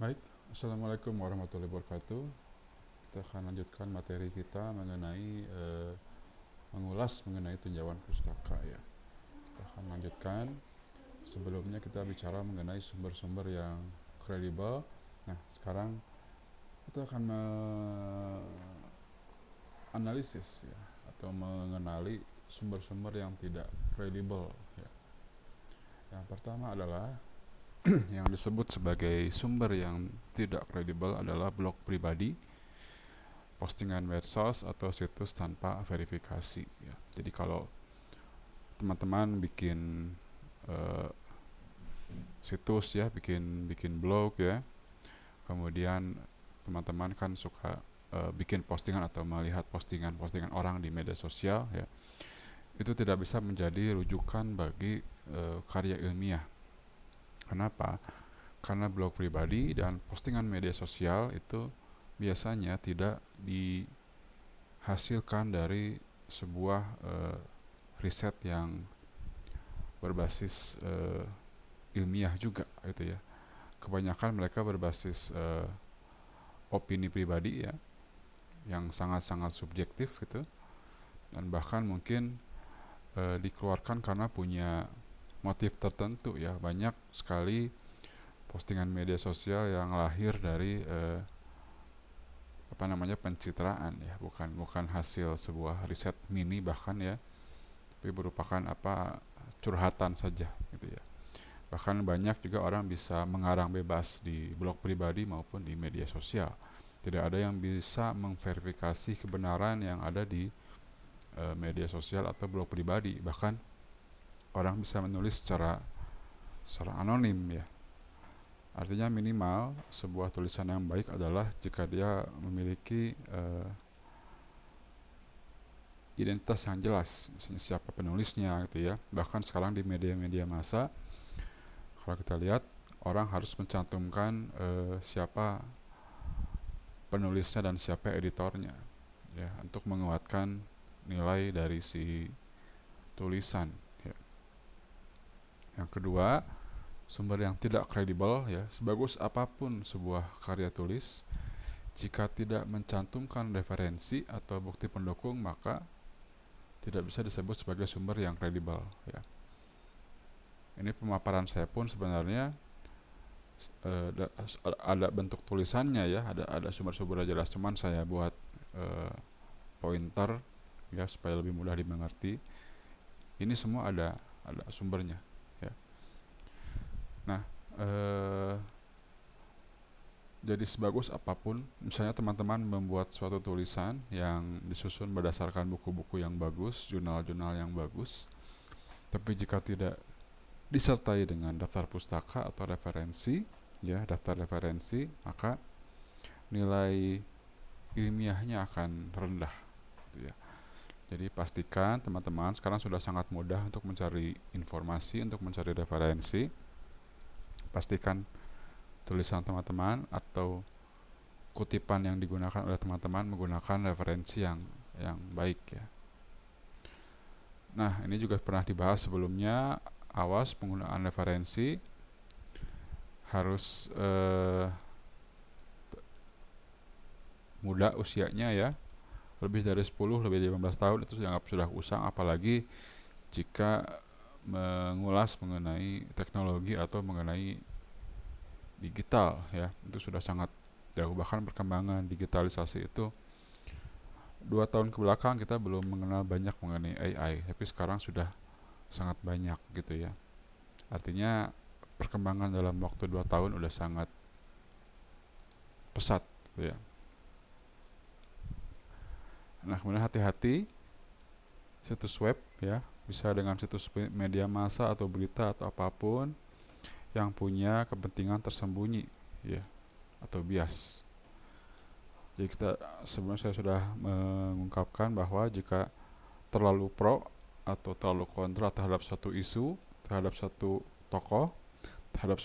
Baik, Assalamualaikum warahmatullahi wabarakatuh. Kita akan lanjutkan materi kita mengenai mengulas mengenai tinjauan pustaka ya. Kita akan lanjutkan. Sebelumnya kita bicara mengenai sumber-sumber yang kredibel. Nah, sekarang kita akan menganalisis ya atau mengenali sumber-sumber yang tidak kredibel ya. Yang pertama adalah yang disebut sebagai sumber yang tidak kredibel adalah blog pribadi, postingan medsos atau situs tanpa verifikasi ya. Jadi kalau teman-teman bikin uh, situs ya, bikin bikin blog ya, kemudian teman-teman kan suka bikin postingan atau melihat postingan-postingan orang di media sosial ya, itu tidak bisa menjadi rujukan bagi karya ilmiah. Kenapa? Karena blog pribadi dan postingan media sosial itu biasanya tidak dihasilkan dari sebuah riset yang berbasis ilmiah juga gitu ya. Kebanyakan mereka berbasis opini pribadi ya, yang sangat-sangat subjektif gitu, dan bahkan mungkin dikeluarkan karena punya motif tertentu ya. Banyak sekali postingan media sosial yang lahir dari pencitraan ya, bukan hasil sebuah riset mini bahkan ya, tapi merupakan curhatan saja gitu ya. Bahkan banyak juga orang bisa mengarang bebas di blog pribadi maupun di media sosial. Tidak ada yang bisa memverifikasi kebenaran yang ada di media sosial atau blog pribadi. Bahkan orang bisa menulis secara anonim ya. Artinya minimal sebuah tulisan yang baik adalah jika dia memiliki identitas yang jelas, misalnya siapa penulisnya gitu ya. Bahkan sekarang di media-media massa, kalau kita lihat orang harus mencantumkan siapa penulisnya dan siapa editornya ya, untuk menguatkan nilai dari si tulisan ya. Yang kedua, sumber yang tidak kredibel ya, sebagus apapun sebuah karya tulis, jika tidak mencantumkan referensi atau bukti pendukung maka tidak bisa disebut sebagai sumber yang kredibel ya. Ini pemaparan saya pun sebenarnya ada bentuk tulisannya ya, ada sumber-sumber jelas, cuman saya buat pointer ya supaya lebih mudah dimengerti. Ini semua ada sumbernya ya. Nah, jadi sebagus apapun, misalnya teman-teman membuat suatu tulisan yang disusun berdasarkan buku-buku yang bagus, jurnal-jurnal yang bagus, tapi jika tidak disertai dengan daftar pustaka atau referensi, ya daftar referensi, maka nilai ilmiahnya akan rendah. Gitu ya. Jadi pastikan teman-teman sekarang sudah sangat mudah untuk mencari informasi, untuk mencari referensi. Pastikan tulisan teman-teman atau kutipan yang digunakan oleh teman-teman menggunakan referensi yang baik ya. Nah, ini juga pernah dibahas sebelumnya. Awas penggunaan referensi harus muda usianya ya. Lebih dari 10, lebih dari 15 tahun itu dianggap sudah usang, apalagi jika mengulas mengenai teknologi atau mengenai digital ya. Itu sudah sangat jauh, bahkan perkembangan digitalisasi itu 2 tahun ke belakang kita belum mengenal banyak mengenai AI, tapi sekarang sudah sangat banyak gitu ya. Artinya perkembangan dalam waktu 2 tahun udah sangat pesat gitu ya. Nah, kemudian hati-hati situs web ya, bisa dengan situs media massa atau berita atau apapun yang punya kepentingan tersembunyi ya, atau bias. Jadi sebelumnya saya sudah mengungkapkan bahwa jika terlalu pro atau terlalu kontra terhadap suatu isu, terhadap suatu tokoh, terhadap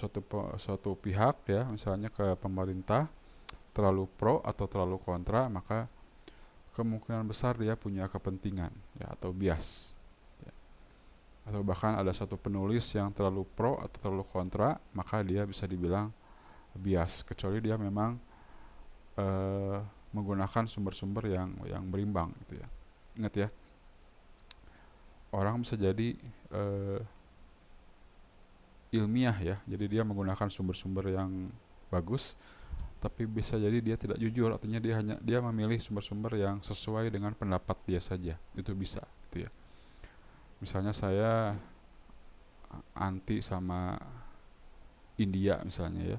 suatu pihak ya, misalnya ke pemerintah, terlalu pro atau terlalu kontra, maka kemungkinan besar dia punya kepentingan ya, atau bias ya. Atau bahkan ada satu penulis yang terlalu pro atau terlalu kontra, maka dia bisa dibilang bias, kecuali dia memang menggunakan sumber-sumber yang berimbang gitu ya. Ingat ya, orang bisa jadi ilmiah ya, jadi dia menggunakan sumber-sumber yang bagus, tapi bisa jadi dia tidak jujur, artinya dia memilih sumber-sumber yang sesuai dengan pendapat dia saja, itu bisa gitu ya. Misalnya saya anti sama India misalnya ya,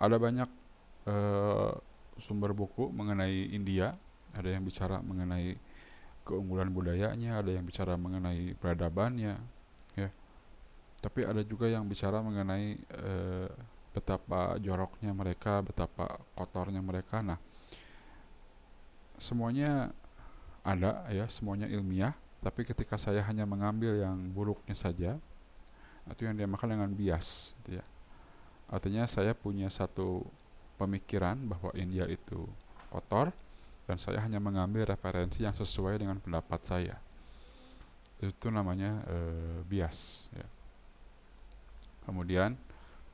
ada banyak eh, sumber buku mengenai India, ada yang bicara mengenai keunggulan budayanya, ada yang bicara mengenai peradabannya ya, tapi ada juga yang bicara mengenai betapa joroknya mereka, betapa kotornya mereka. Nah, semuanya ada ya, semuanya ilmiah, tapi ketika saya hanya mengambil yang buruknya saja, itu yang dinamakan dengan bias gitu ya. Artinya saya punya satu pemikiran bahwa India itu kotor, dan saya hanya mengambil referensi yang sesuai dengan pendapat saya. Itu namanya bias ya. Kemudian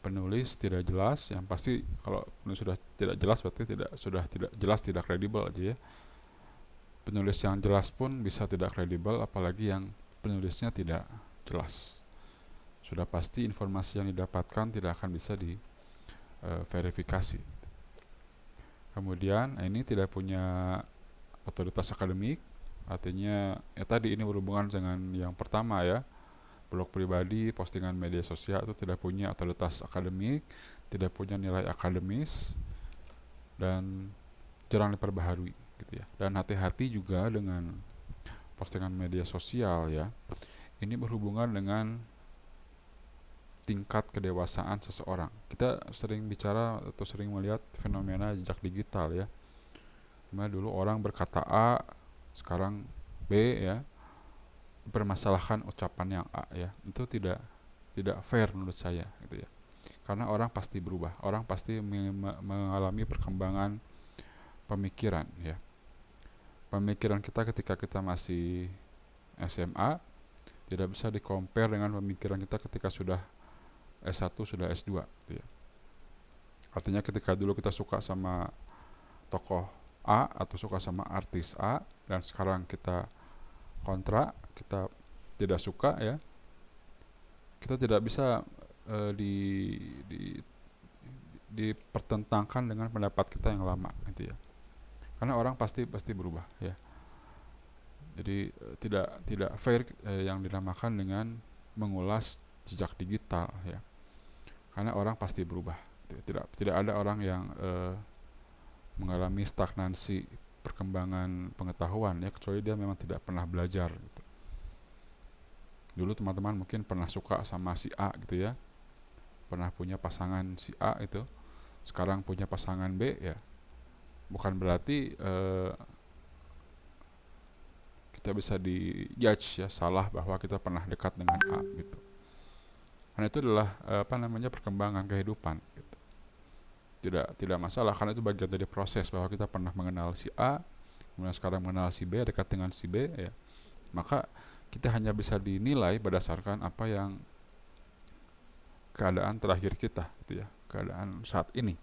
penulis tidak jelas, yang pasti kalau penulis sudah tidak jelas berarti sudah tidak jelas, tidak kredibel aja ya. Penulis yang jelas pun bisa tidak kredibel, apalagi yang penulisnya tidak jelas. Sudah pasti informasi yang didapatkan tidak akan bisa diverifikasi. Kemudian ini tidak punya otoritas akademik, artinya ya tadi ini berhubungan dengan yang pertama ya, blog pribadi, postingan media sosial itu tidak punya otoritas akademik, tidak punya nilai akademis, dan jarang diperbaharui gitu ya. Dan hati-hati juga dengan postingan media sosial ya. Ini berhubungan dengan tingkat kedewasaan seseorang. Kita sering bicara atau sering melihat fenomena jejak digital ya. Dimana dulu orang berkata A, sekarang B ya, permasalahkan ucapan yang A ya. Itu tidak fair menurut saya gitu ya. Karena orang pasti berubah, orang pasti mengalami perkembangan pemikiran ya. Pemikiran kita ketika kita masih SMA tidak bisa di-compare dengan pemikiran kita ketika sudah S1, sudah S2 gitu ya. Artinya ketika dulu kita suka sama tokoh A atau suka sama artis A, dan sekarang kita kontra, kita tidak suka ya, kita tidak bisa di, di dipertentangkan dengan pendapat kita yang lama gitu ya. Karena orang pasti berubah ya. Jadi tidak fair yang dinamakan dengan mengulas jejak digital ya. Karena orang pasti berubah. Tidak ada orang yang mengalami stagnansi perkembangan pengetahuan ya, kecuali dia memang tidak pernah belajar gitu. Dulu teman-teman mungkin pernah suka sama si A gitu ya, pernah punya pasangan si A itu, sekarang punya pasangan B ya, bukan berarti kita bisa di-judge ya, salah bahwa kita pernah dekat dengan A gitu. Karena itu adalah perkembangan kehidupan gitu. Tidak masalah, karena itu bagian dari proses bahwa kita pernah mengenal si A, kemudian sekarang mengenal si B, dekat dengan si B ya. Maka kita hanya bisa dinilai berdasarkan apa yang keadaan terakhir kita gitu ya, keadaan saat ini,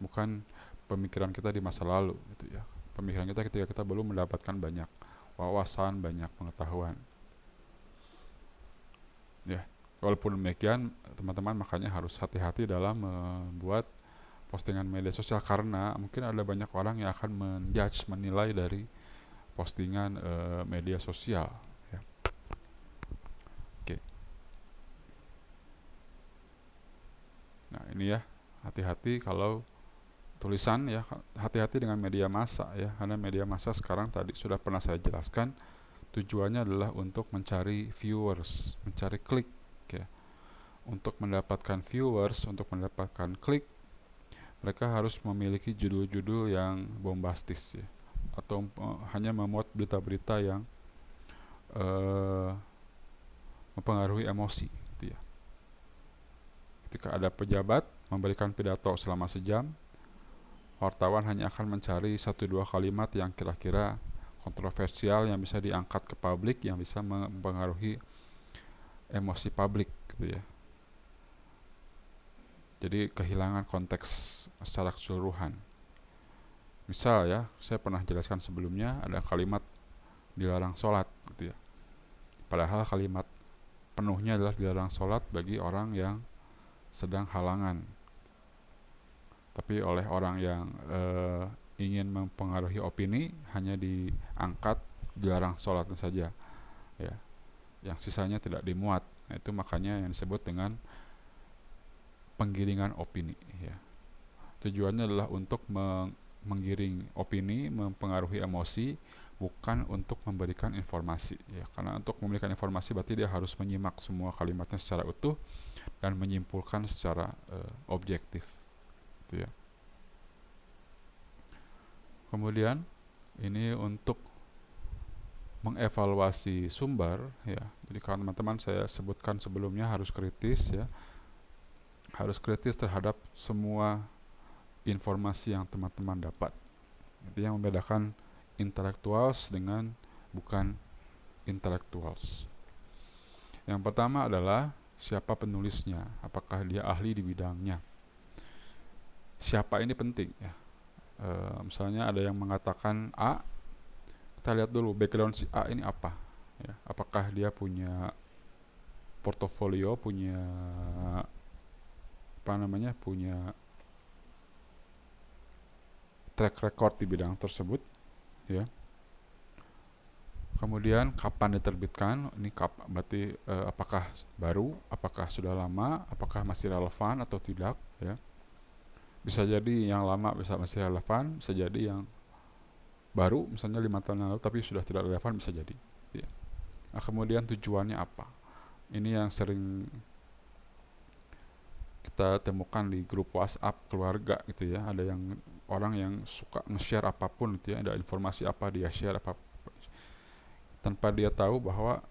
bukan pemikiran kita di masa lalu gitu ya. Pemikiran kita ketika kita belum mendapatkan banyak wawasan, banyak pengetahuan ya. Walaupun demikian teman-teman makanya harus hati-hati dalam membuat postingan media sosial, karena mungkin ada banyak orang yang akan menjudge, menilai dari postingan media sosial ya. Oke. Nah ini ya, hati-hati kalau tulisan ya, hati-hati dengan media massa ya, karena media massa sekarang tadi sudah pernah saya jelaskan, tujuannya adalah untuk mencari viewers, mencari klik ya. Untuk mendapatkan viewers, untuk mendapatkan klik, mereka harus memiliki judul-judul yang bombastis ya, atau hanya memuat berita-berita yang mempengaruhi emosi gitu ya. Ketika ada pejabat memberikan pidato selama sejam, wartawan hanya akan mencari 1-2 kalimat yang kira-kira kontroversial, yang bisa diangkat ke publik, yang bisa mempengaruhi emosi publik gitu ya. Jadi kehilangan konteks secara keseluruhan. Misal ya, saya pernah jelaskan sebelumnya ada kalimat dilarang sholat gitu ya. Padahal kalimat penuhnya adalah dilarang sholat bagi orang yang sedang halangan. Tapi oleh orang yang ingin mempengaruhi opini, hanya diangkat dilarang sholat saja ya. Yang sisanya tidak dimuat. Nah, itu makanya yang disebut dengan penggiringan opini ya. Tujuannya adalah untuk menggiring opini, mempengaruhi emosi, bukan untuk memberikan informasi ya. Karena untuk memberikan informasi berarti dia harus menyimak semua kalimatnya secara utuh dan menyimpulkan secara objektif gitu ya. Kemudian ini untuk mengevaluasi sumber ya. Jadi kalau teman-teman saya sebutkan sebelumnya harus kritis ya. Harus kritis terhadap semua informasi yang teman-teman dapat. Itu yang membedakan intellectuals dengan bukan intellectuals. Yang pertama adalah siapa penulisnya, apakah dia ahli di bidangnya. Siapa ini penting ya. Misalnya ada yang mengatakan A, kita lihat dulu background si A ini apa ya. Apakah dia punya portofolio, punya punya track record di bidang tersebut ya. Kemudian kapan diterbitkan, ini berarti apakah baru, apakah sudah lama, apakah masih relevan atau tidak ya. Bisa jadi yang lama bisa masih relevan, bisa jadi yang baru misalnya 5 tahun lalu tapi sudah tidak relevan, bisa jadi ya. Nah, kemudian tujuannya apa, ini yang sering kita temukan di grup WhatsApp keluarga gitu ya. Ada yang orang yang suka nge-share apapun gitu ya, ada informasi apa dia share apa tanpa dia tahu bahwa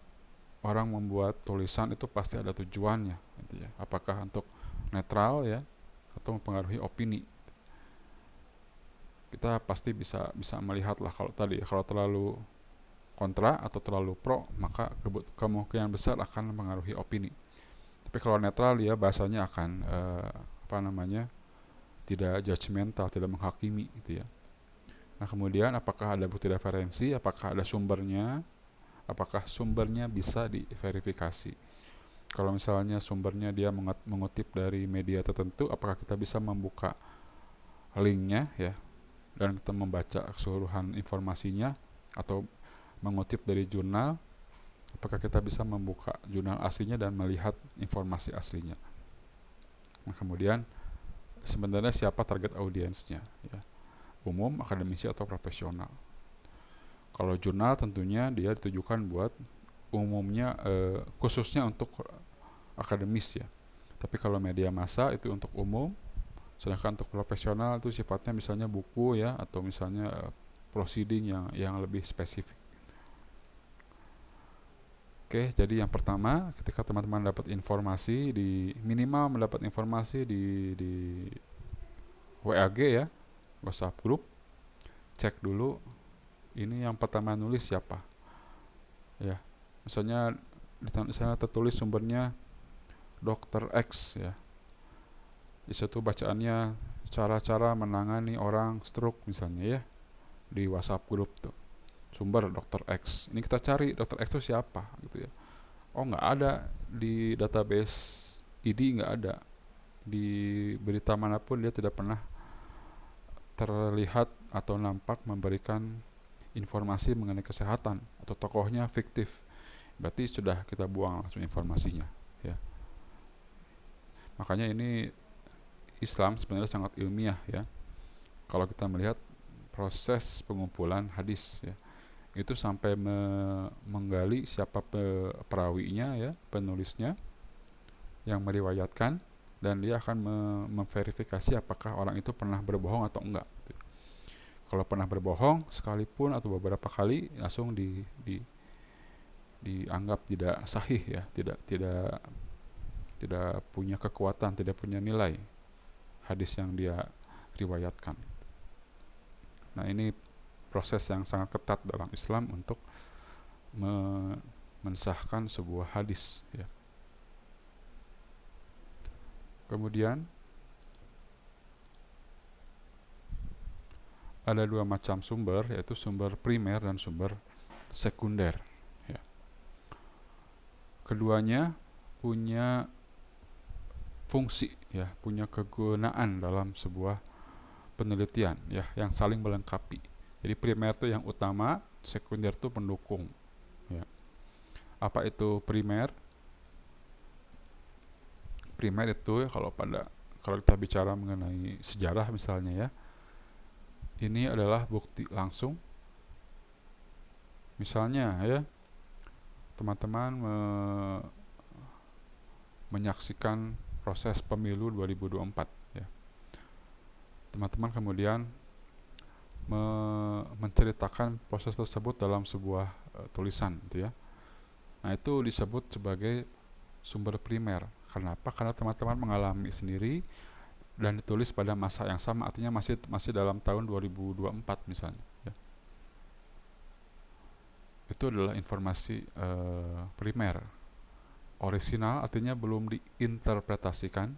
orang membuat tulisan itu pasti ada tujuannya gitu ya. Apakah untuk netral ya atau mempengaruhi opini. Kita pasti bisa melihat lah kalau tadi kalau terlalu kontra atau terlalu pro, maka kemungkinan besar akan mempengaruhi opini. Tapi kalau netral dia bahasanya akan tidak judgmental, tidak menghakimi gitu ya. Nah, kemudian apakah ada bukti referensi, apakah ada sumbernya, apakah sumbernya bisa diverifikasi. Kalau misalnya sumbernya dia mengutip dari media tertentu, apakah kita bisa membuka linknya ya dan kita membaca keseluruhan informasinya, atau mengutip dari jurnal, apakah kita bisa membuka jurnal aslinya dan melihat informasi aslinya. Nah, kemudian sebenarnya siapa target audiensnya ya, umum, akademisi atau profesional. Kalau jurnal tentunya dia ditujukan buat umumnya, khususnya untuk akademis ya. Tapi kalau media massa itu untuk umum, sedangkan untuk profesional itu sifatnya misalnya buku ya, atau misalnya proceeding yang lebih spesifik. Oke, jadi yang pertama ketika teman-teman dapat informasi minimal mendapat informasi di WAG ya, WhatsApp group, cek dulu ini yang pertama nulis siapa ya. Misalnya di sana tertulis sumbernya Dr. X ya, di situ bacaannya cara-cara menangani orang stroke misalnya ya, di WhatsApp group tuh sumber Dr. X. Ini kita cari Dr. X itu siapa gitu ya. Oh, nggak ada di database ID, nggak ada di berita manapun, dia tidak pernah terlihat atau nampak memberikan informasi mengenai kesehatan, atau tokohnya fiktif. Berarti sudah kita buang langsung informasinya ya. Makanya ini Islam sebenarnya sangat ilmiah ya. Kalau kita melihat proses pengumpulan hadis ya, itu sampai menggali siapa perawinya ya, penulisnya yang meriwayatkan, dan dia akan memverifikasi apakah orang itu pernah berbohong atau enggak. Kalau pernah berbohong sekalipun atau beberapa kali, langsung dianggap tidak sahih ya, tidak punya kekuatan, tidak punya nilai hadis yang dia riwayatkan. Nah, ini proses yang sangat ketat dalam Islam untuk mensahkan sebuah hadis ya. Kemudian ada dua macam sumber, yaitu sumber primer dan sumber sekunder. Ya. Keduanya punya fungsi, ya, punya kegunaan dalam sebuah penelitian, ya, yang saling melengkapi. Jadi primer itu yang utama, sekunder itu pendukung. Ya. Apa itu primer? Primer itu kalau kita bicara mengenai sejarah misalnya, ya, ini adalah bukti langsung. Misalnya, ya, teman-teman menyaksikan proses pemilu 2024, ya. Teman-teman kemudian menceritakan proses tersebut dalam sebuah tulisan, gitu ya. Nah, itu disebut sebagai sumber primer. Kenapa? Karena teman-teman mengalami sendiri dan ditulis pada masa yang sama, artinya masih dalam tahun 2024 misalnya, ya. Itu adalah informasi primer. Orisinal artinya belum diinterpretasikan.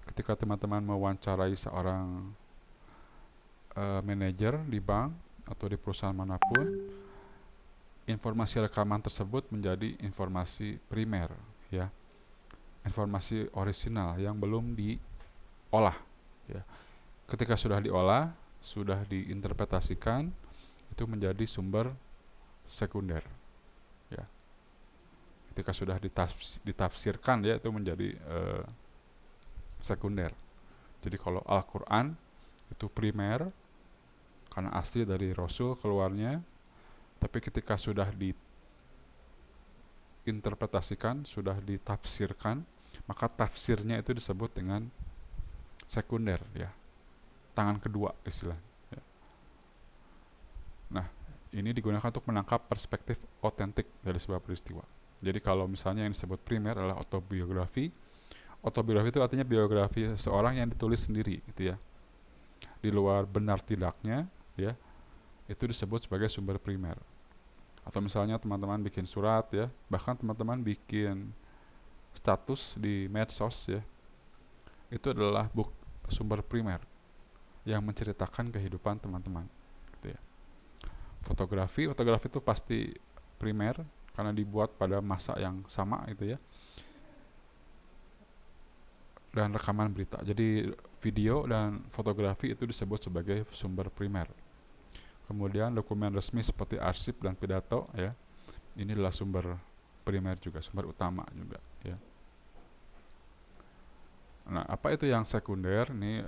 Ketika teman-teman mewawancarai seorang manajer di bank atau di perusahaan manapun, informasi rekaman tersebut menjadi informasi primer, ya, informasi orisinal yang belum diolah, ya. Ketika sudah diolah, sudah diinterpretasikan, itu menjadi sumber sekunder, ya. Ketika sudah ditafsirkan, ya, itu menjadi sekunder. Jadi kalau Al-Quran itu primer karena asli dari Rasul keluarnya, tapi ketika sudah diinterpretasikan, sudah ditafsirkan, maka tafsirnya itu disebut dengan sekunder, ya, tangan kedua istilah, ya. Nah, ini digunakan untuk menangkap perspektif otentik dari sebuah peristiwa. Jadi kalau misalnya yang disebut primer adalah autobiografi itu artinya biografi seorang yang ditulis sendiri, gitu ya, di luar benar tidaknya, ya, itu disebut sebagai sumber primer. Atau misalnya teman-teman bikin surat, ya, bahkan teman-teman bikin status di medsos, ya, itu adalah sumber primer yang menceritakan kehidupan teman-teman, gitu ya. Fotografi itu pasti primer karena dibuat pada masa yang sama, gitu ya. Dan rekaman berita. Jadi video dan fotografi itu disebut sebagai sumber primer. Kemudian dokumen resmi seperti arsip dan pidato, ya, ini adalah sumber primer juga, sumber utama juga, ya. Nah, apa itu yang sekunder? Ini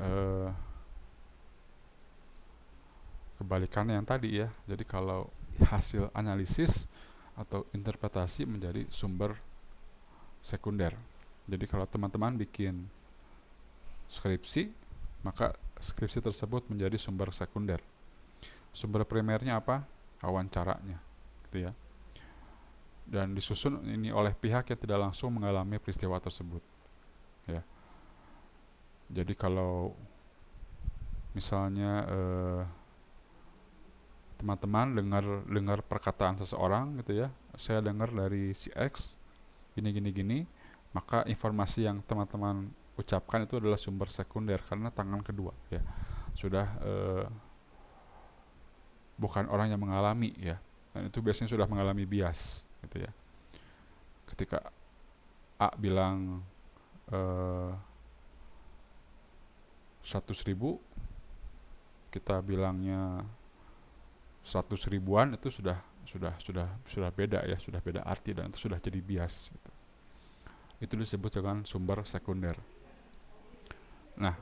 kebalikannya yang tadi, ya. Jadi kalau hasil analisis atau interpretasi menjadi sumber sekunder. Jadi kalau teman-teman bikin skripsi, maka skripsi tersebut menjadi sumber sekunder. Sumber primernya apa? Wawancaranya, gitu ya. Dan disusun ini oleh pihak yang tidak langsung mengalami peristiwa tersebut, ya. Jadi kalau misalnya teman-teman dengar perkataan seseorang, gitu ya, saya dengar dari si X gini, maka informasi yang teman-teman ucapkan itu adalah sumber sekunder karena tangan kedua, ya, sudah bukan orang yang mengalami, ya, dan itu biasanya sudah mengalami bias, gitu ya. Ketika A bilang 100.000, kita bilangnya 100 ribuan, itu sudah beda, ya, sudah beda arti dan itu sudah jadi bias, gitu. Itu disebut dengan sumber sekunder. Nah,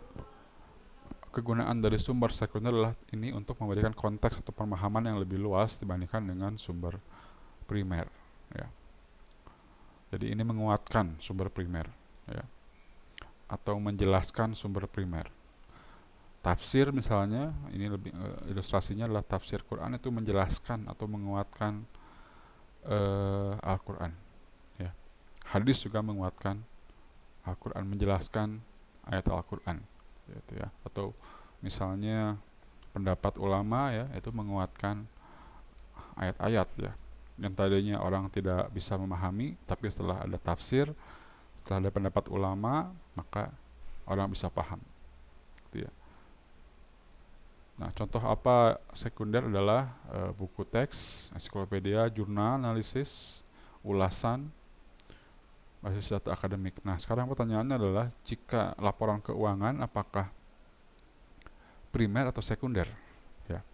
kegunaan dari sumber sekunder adalah ini untuk memberikan konteks atau pemahaman yang lebih luas dibandingkan dengan sumber primer, ya. Jadi ini menguatkan sumber primer, ya, atau menjelaskan sumber primer. Tafsir misalnya, ini lebih ilustrasinya adalah tafsir Quran itu menjelaskan atau menguatkan Al-Quran, ya. Hadis juga menguatkan Al-Quran, menjelaskan ayat Al-Quran, gitu ya. Atau misalnya pendapat ulama, ya, itu menguatkan ayat-ayat, ya, yang tadinya orang tidak bisa memahami, tapi setelah ada tafsir, setelah ada pendapat ulama, maka orang bisa paham, gitu ya. Nah, contoh apa sekunder adalah buku teks, ensiklopedia, jurnal, analisis, ulasan, basis data akademik. Nah, sekarang pertanyaannya adalah jika laporan keuangan apakah primer atau sekunder? Ya.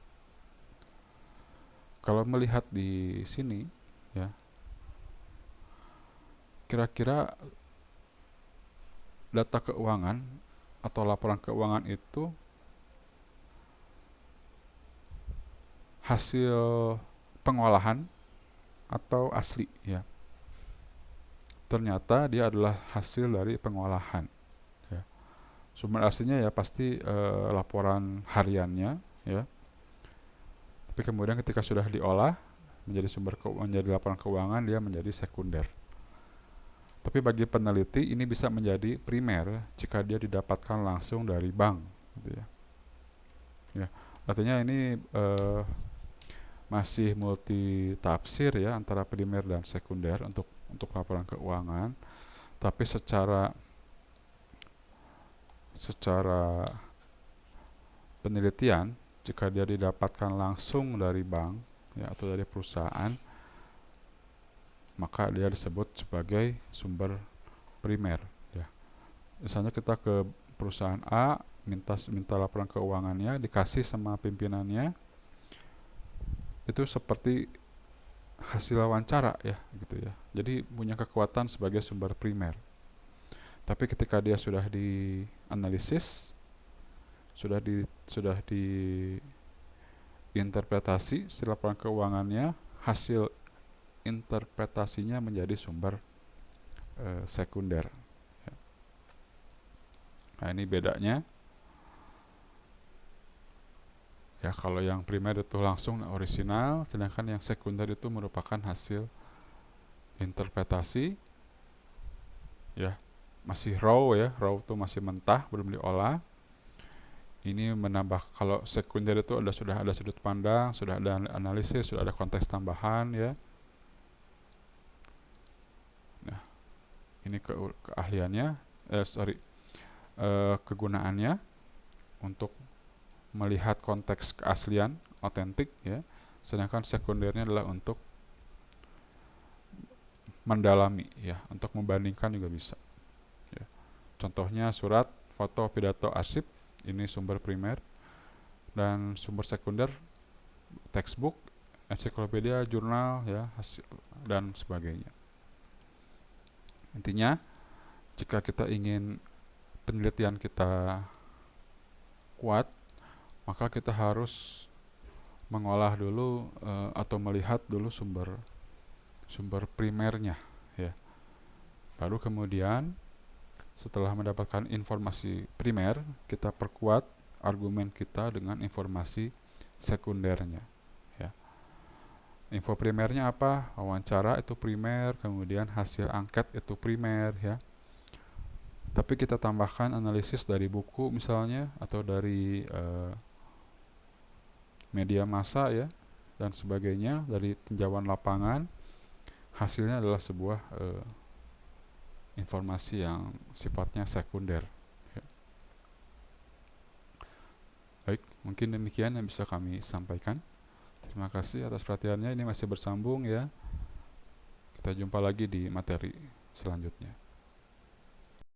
Kalau melihat di sini, ya, kira-kira data keuangan atau laporan keuangan itu hasil pengolahan atau asli, ya. Ternyata dia adalah hasil dari pengolahan, ya. Sumber aslinya ya pasti laporan hariannya, ya. Tapi kemudian ketika sudah diolah menjadi laporan keuangan, dia menjadi sekunder. Tapi bagi peneliti ini bisa menjadi primer jika dia didapatkan langsung dari bank, gitu ya. Ya, artinya ini masih multi tafsir ya antara primer dan sekunder untuk laporan keuangan, tapi secara penelitian jika dia didapatkan langsung dari bank ya atau dari perusahaan, maka dia disebut sebagai sumber primer, ya. Misalnya kita ke perusahaan A, minta laporan keuangannya, dikasih sama pimpinannya, itu seperti hasil wawancara ya gitu ya. Jadi punya kekuatan sebagai sumber primer. Tapi ketika dia sudah dianalisis, sudah diinterpretasi si laporan keuangannya, hasil interpretasinya menjadi sumber sekunder. Nah, ini bedanya. Ya, kalau yang primer itu langsung orisinal, sedangkan yang sekunder itu merupakan hasil interpretasi, ya, masih raw ya, raw itu masih mentah, belum diolah. Ini menambah, kalau sekunder itu sudah ada sudut pandang, sudah ada analisis, sudah ada konteks tambahan, ya. Nah, ini keahliannya, kegunaannya untuk melihat konteks keaslian, otentik, ya. Sedangkan sekundernya adalah untuk mendalami, ya, untuk membandingkan juga bisa. Ya. Contohnya surat, foto, pidato, arsip, ini sumber primer, dan sumber sekunder textbook, ensiklopedia, jurnal, ya, hasil, dan sebagainya. Intinya, jika kita ingin penelitian kita kuat, maka kita harus mengolah dulu atau melihat dulu sumber primernya, ya. Baru kemudian setelah mendapatkan informasi primer, kita perkuat argumen kita dengan informasi sekundernya, ya. Info primernya apa? Wawancara itu primer, kemudian hasil angket itu primer, ya. Tapi kita tambahkan analisis dari buku misalnya, atau dari media massa, ya, dan sebagainya, dari tinjauan lapangan, hasilnya adalah sebuah informasi yang sifatnya sekunder, ya. Baik, mungkin demikian yang bisa kami sampaikan. Terima kasih atas perhatiannya. Ini masih bersambung, ya. Kita jumpa lagi di materi selanjutnya.